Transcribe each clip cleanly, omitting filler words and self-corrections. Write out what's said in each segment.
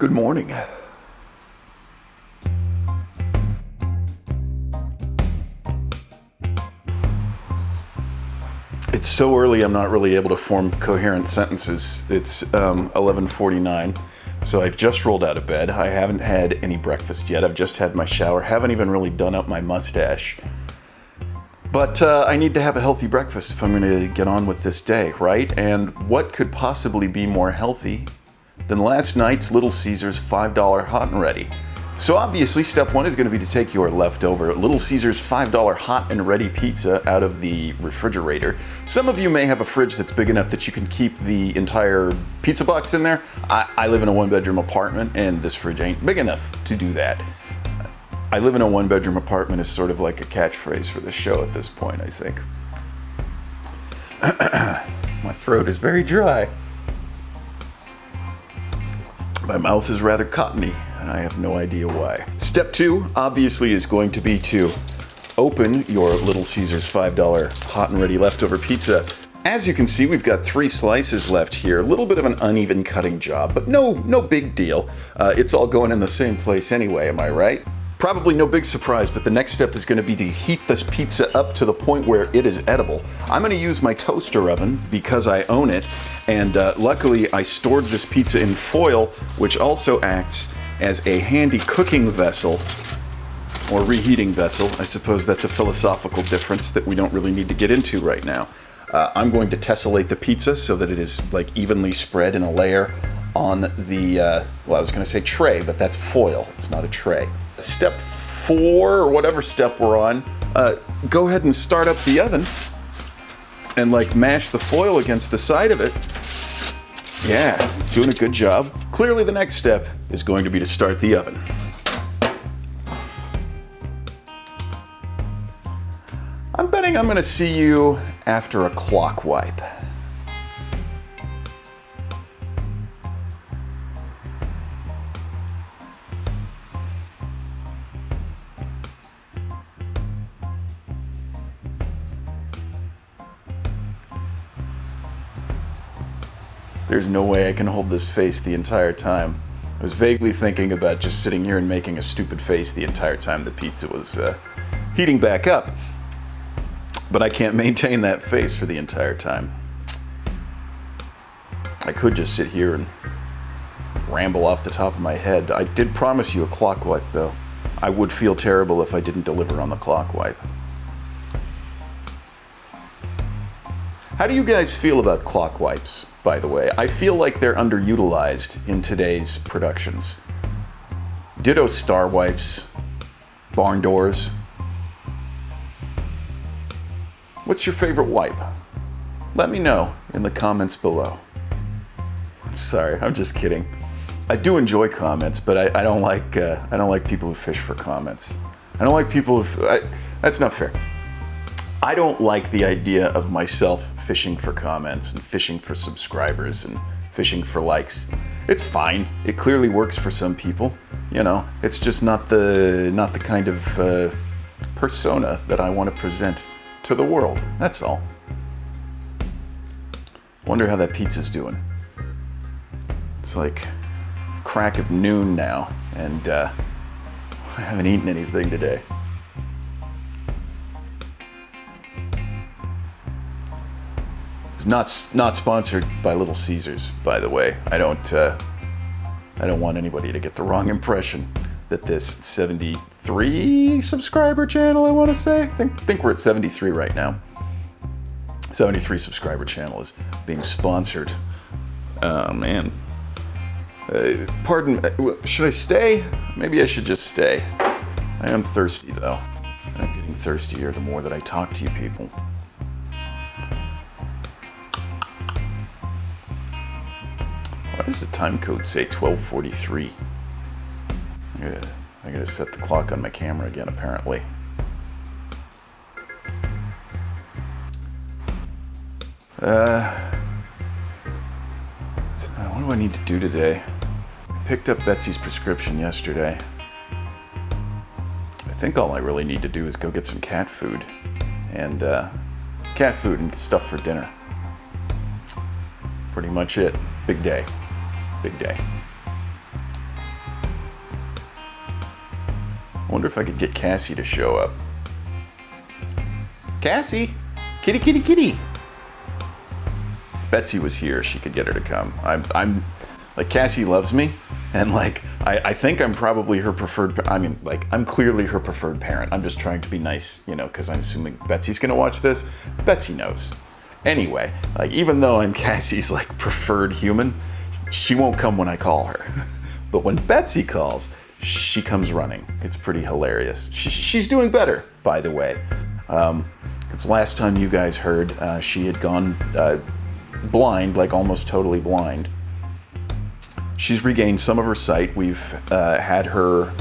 Good morning. It's so early I'm not really able to form coherent sentences. It's 11:49, so I've just rolled out of bed. I haven't had any breakfast yet. I've just had my shower. Haven't even really done up my mustache. But I need to have a healthy breakfast if I'm going to get on with this day, right? And what could possibly be more healthy than last night's Little Caesars $5 hot and ready? So obviously, step one is going to be to take your leftover Little Caesars $5 hot and ready pizza out of the refrigerator. Some of you may have a fridge that's big enough that you can keep the entire pizza box in there. I live in a one-bedroom apartment, and this fridge ain't big enough to do that. I live in a one-bedroom apartment is sort of like a catchphrase for the show at this point, I think. My throat is very dry. My mouth is rather cottony, and I have no idea why. Step two, obviously, is going to be to open your Little Caesars $5 hot and ready leftover pizza. As you can see, we've got 3 slices left here. A little bit of an uneven cutting job, but no big deal. It's all going in the same place anyway, am I right? Probably no big surprise, but the next step is going to be to heat this pizza up to the point where it is edible. I'm going to use my toaster oven because I own it, and luckily I stored this pizza in foil, which also acts as a handy cooking vessel, or reheating vessel. I suppose that's a philosophical difference that we don't really need to get into right now. I'm going to tessellate the pizza so that it is like evenly spread in a layer on the, well, I was going to say tray, but that's foil. It's not a tray. Step 4, or whatever step we're on, go ahead and start up the oven and like mash the foil against the side of it. Yeah, doing a good job. Clearly the next step is going to be to start the oven. I'm betting I'm going to see you after a clock wipe. There's no way I can hold this face the entire time. I was vaguely thinking about just sitting here and making a stupid face the entire time the pizza was heating back up. But I can't maintain that face for the entire time. I could just sit here and ramble off the top of my head. I did promise you a clock wipe, though. I would feel terrible if I didn't deliver on the clock wipe. How do you guys feel about clock wipes, by the way? I feel like they're underutilized in today's productions. Ditto star wipes, barn doors. What's your favorite wipe? Let me know in the comments below. Sorry, I'm just kidding. I do enjoy comments, but I don't like people who fish for comments. I don't like people who. That's not fair. I don't like the idea of myself fishing for comments and fishing for subscribers and fishing for likes. It's fine. It clearly works for some people. You know, it's just not the kind of persona that I want to present to the world. That's all. Wonder how that pizza's doing. It's like crack of noon now, and I haven't eaten anything today. It's not sponsored by Little Caesars, by the way. I don't want anybody to get the wrong impression that this 73 subscriber channel, I want to say, I think we're at 73 right now. 73 subscriber channel is being sponsored. Oh man. Pardon, should I stay? Maybe I should just stay. I am thirsty though. And I'm getting thirstier the more that I talk to you people. Why does the time code say 12:43? I gotta set the clock on my camera again, apparently. What do I need to do today? I picked up Betsy's prescription yesterday. I think all I really need to do is go get some cat food and stuff for dinner. Pretty much it. Big day. Big day. wonder if I could get Cassie to show up. Cassie! Kitty, kitty, kitty! If Betsy was here, she could get her to come. I'm like, Cassie loves me, and like, I think I'm probably her preferred, I mean, like, I'm clearly her preferred parent. I'm just trying to be nice, you know, because I'm assuming Betsy's gonna watch this. Betsy knows. Anyway, like, even though I'm Cassie's, like, preferred human, she won't come when I call her. But when Betsy calls, she comes running. It's pretty hilarious. She's doing better, by the way. It's last time you guys heard, she had gone blind, like almost totally blind. She's regained some of her sight. We've had her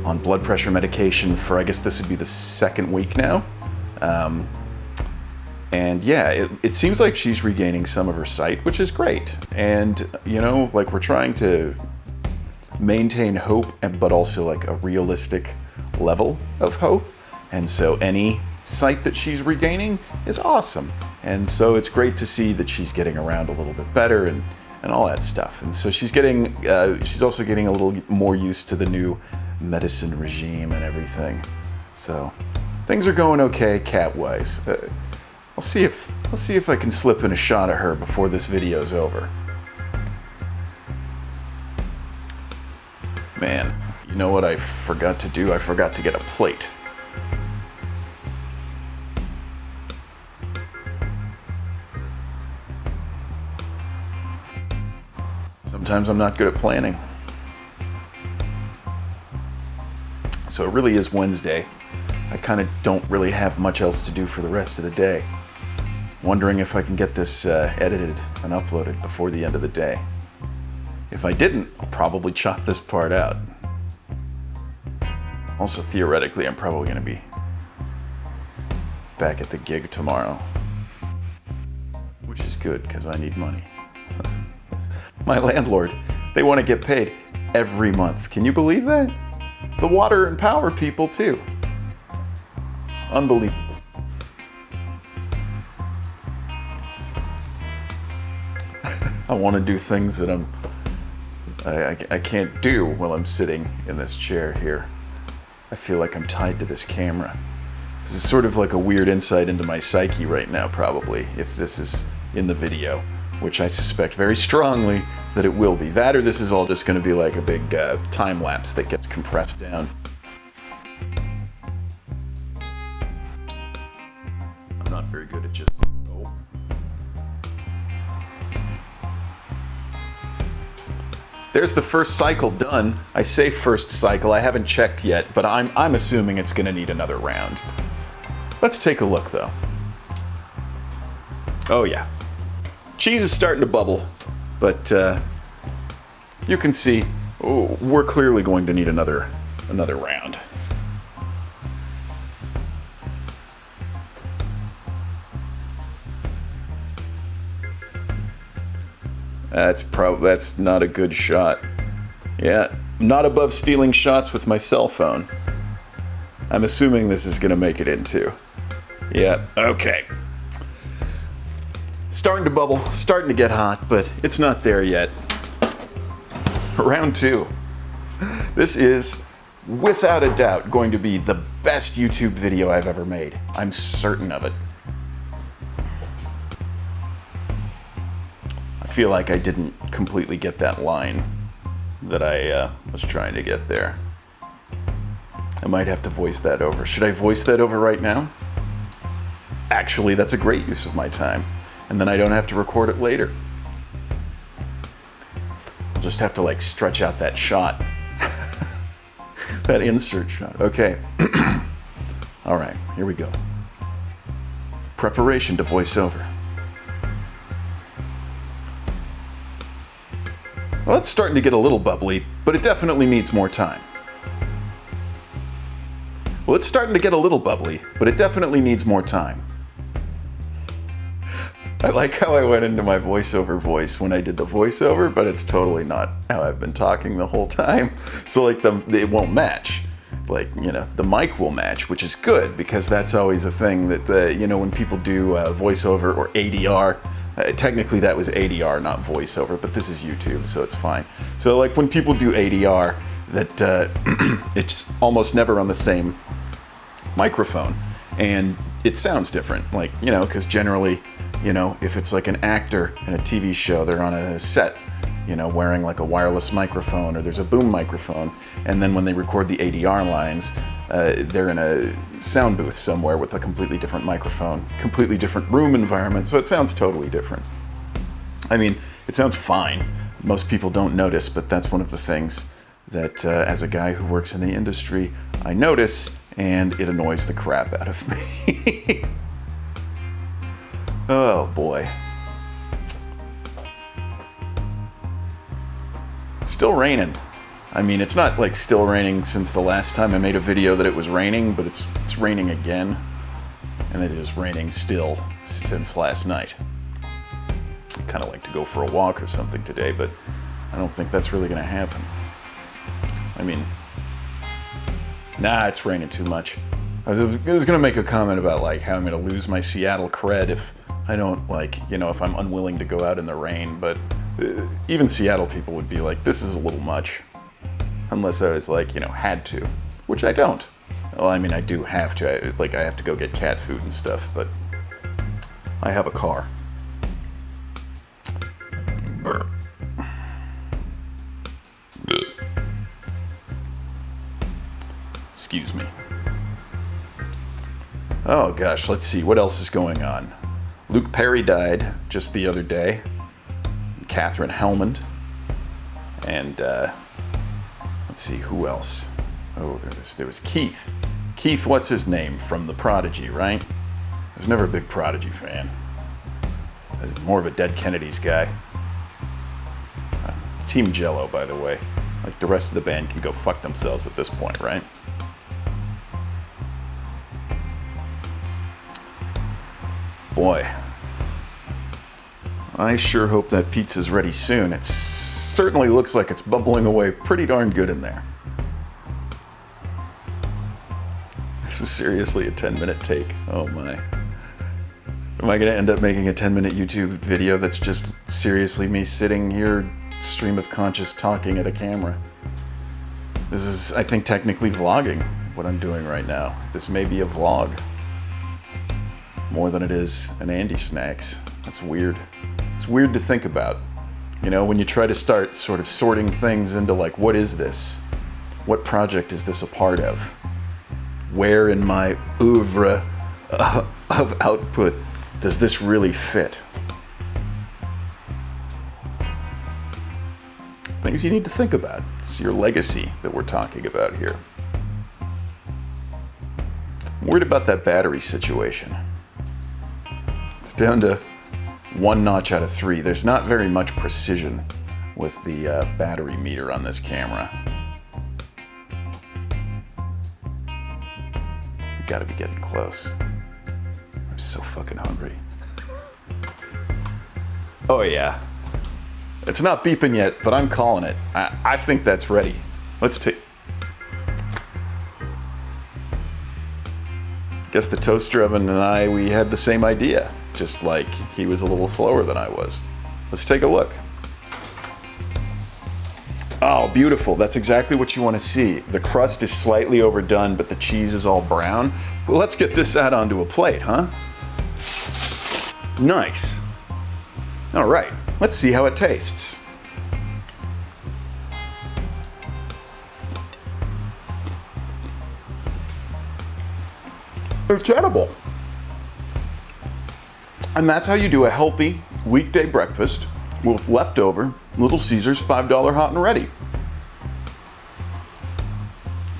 on blood pressure medication for, I guess this would be the second week now. And yeah, it seems like she's regaining some of her sight, which is great. And, you know, like, we're trying to maintain hope, but also like a realistic level of hope. And so any sight that she's regaining is awesome. And so it's great to see that she's getting around a little bit better and all that stuff. And so she's getting, she's also getting a little more used to the new medicine regime and everything. So things are going okay cat-wise. I'll see if I can slip in a shot of her before this video's over. Man, you know what I forgot to do? I forgot to get a plate. Sometimes I'm not good at planning. So it really is Wednesday. I kind of don't really have much else to do for the rest of the day. Wondering if I can get this edited and uploaded before the end of the day. If I didn't, I'll probably chop this part out. Also, theoretically, I'm probably going to be back at the gig tomorrow. Which is good, because I need money. My landlord, they want to get paid every month. Can you believe that? The water and power people, too. Unbelievable. I want to do things that I can't do while I'm sitting in this chair here. I feel like I'm tied to this camera. This is sort of like a weird insight into my psyche right now, probably, if this is in the video, which I suspect very strongly that it will be. That, or this is all just going to be like a big time lapse that gets compressed down. I'm not very good at just... Oh. There's the first cycle done. I say first cycle, I haven't checked yet, but I'm assuming it's gonna need another round. Let's take a look though. Oh yeah. Cheese is starting to bubble, but you can see, oh, we're clearly going to need another round. That's not a good shot. Yeah, not above stealing shots with my cell phone. I'm assuming this is gonna make it into. Yeah, okay. Starting to bubble, starting to get hot, but it's not there yet. Round two. This is, without a doubt, going to be the best YouTube video I've ever made. I'm certain of it. I feel like I didn't completely get that line that I was trying to get there. I might have to voice that over. Should I voice that over right now? Actually, that's a great use of my time. And then I don't have to record it later. I'll just have to like stretch out that shot. That insert shot. Okay. All right, here we go. Preparation to voice over. Well, it's starting to get a little bubbly, but it definitely needs more time. Well, it's starting to get a little bubbly, but it definitely needs more time. I like how I went into my voiceover voice when I did the voiceover, but it's totally not how I've been talking the whole time. So like it won't match. Like, you know, the mic will match, which is good because that's always a thing that, you know, when people do voiceover or ADR, technically that was ADR, not voiceover, but this is YouTube, so it's fine. So like when people do ADR, that it's almost never on the same microphone, and it sounds different. Like, you know, because generally, you know, if it's like an actor in a TV show, they're on a set, you know, wearing like a wireless microphone, or there's a boom microphone, and then when they record the ADR lines, they're in a sound booth somewhere with a completely different microphone, completely different room environment, so it sounds totally different. I mean, it sounds fine. Most people don't notice, but that's one of the things that as a guy who works in the industry, I notice, and it annoys the crap out of me. Oh boy. Still raining. I mean, it's not like still raining since the last time I made a video that it was raining, but it's raining again. And it is raining still since last night. I kind of like to go for a walk or something today, but I don't think that's really going to happen. I mean, nah, it's raining too much. I was going to make a comment about like how I'm going to lose my Seattle cred if I don't, like, you know, if I'm unwilling to go out in the rain, but even Seattle people would be like, this is a little much. Unless I was like, you know, had to, which I don't. Well, I mean, I do have to. I have to go get cat food and stuff, but I have a car. Excuse me. Oh gosh, let's see, what else is going on? Luke Perry died just the other day. Catherine Hellmond. And let's see, who else? Oh, there was Keith. Keith, what's his name? From The Prodigy, right? I was never a big Prodigy fan. I was more of a Dead Kennedys guy. Team Jello, by the way. Like, the rest of the band can go fuck themselves at this point, right? Boy. I sure hope that pizza's ready soon. It certainly looks like it's bubbling away pretty darn good in there. This is seriously a 10-minute take. Oh my. Am I gonna end up making a 10-minute YouTube video that's just seriously me sitting here, stream of conscious, talking at a camera? This is, I think, technically vlogging, what I'm doing right now. This may be a vlog. More than it is an Andy Snacks. That's weird. It's weird to think about. You know, when you try to start sort of sorting things into like, what is this? What project is this a part of? Where in my oeuvre of output does this really fit? Things you need to think about. It's your legacy that we're talking about here. I'm worried about that battery situation. It's down to 1 notch out of 3. There's not very much precision with the battery meter on this camera. Gotta be getting close. I'm so fucking hungry. Oh yeah. It's not beeping yet, but I'm calling it. I think that's ready. Let's take... Guess the toaster oven and I, we had the same idea. Just like he was a little slower than I was. Let's take a look. Oh, beautiful. That's exactly what you want to see. The crust is slightly overdone, but the cheese is all brown. Well, let's get this out onto a plate, huh? Nice. All right, let's see how it tastes. It's edible. And that's how you do a healthy weekday breakfast with leftover Little Caesars $5 hot and ready.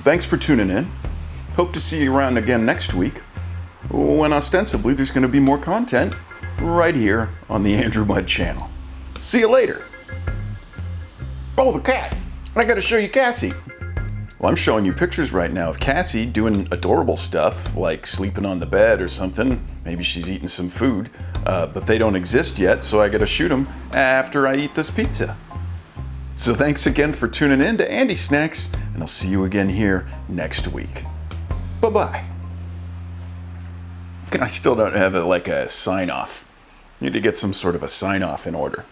Thanks for tuning in. Hope to see you around again next week, when ostensibly there's going to be more content right here on the Andrew Mudd channel. See you later. Oh, the cat. I got to show you Cassie. Well, I'm showing you pictures right now of Cassie doing adorable stuff, like sleeping on the bed or something. Maybe she's eating some food, but they don't exist yet, so I gotta shoot them after I eat this pizza. So thanks again for tuning in to Andy Snacks, and I'll see you again here next week. Bye-bye. I still don't have a sign-off. Need to get some sort of a sign-off in order.